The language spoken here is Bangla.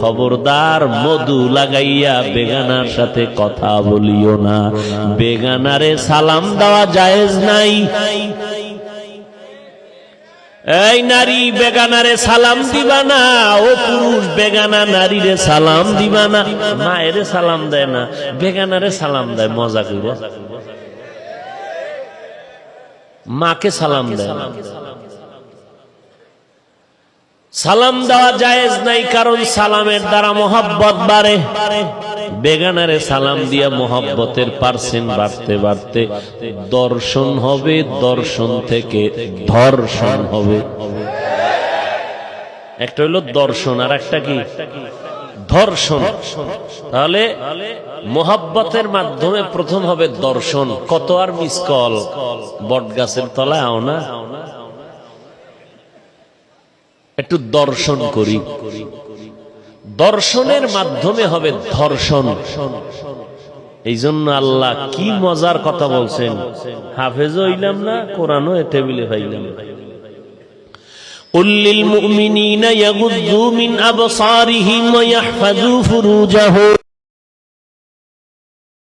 খবরদার মধু লাগাইয়া বেগানার সাথে কথা বলিও না। বেগানারে সালাম দেওয়া জায়েজ নাই। এই নারী বেগানারে সালাম দিবা না, ও পুরুষ বেগানা নারীরে সালাম দিবা না। মায়েরে সালাম দেয় না, বেগানারে সালাম দেয় মজা করে। মাকে সালাম দেয় না। সালাম দেওয়া জায়েজ নাই, কারণ সালামের দ্বারা মোহাব্বত বাড়ে। বেগানারে সালাম দিয়া মোহাব্বতের পার্সেন্ট বাড়তে বাড়তে দর্শন হবে, দর্শন থেকে ধর্ষণ হবে। একটা হইল দর্শন, আর একটা কি ধর্ষণ। তাহলে মোহাব্বতের মাধ্যমে প্রথম হবে দর্শন। কত আর মিস কল, বট গাছের তলায় আও না, একটু দর্শন করি। দর্শনের মাধ্যমে হবে ধর্ষণ। এই জন্য আল্লাহ কি মজার কথা বলছেন, হাফেজও হইলাম না, কোরআনও টেবিলে পাইলাম না। قل للمؤمنين يغضوا من أبصارهم ويحفظوا فروجهم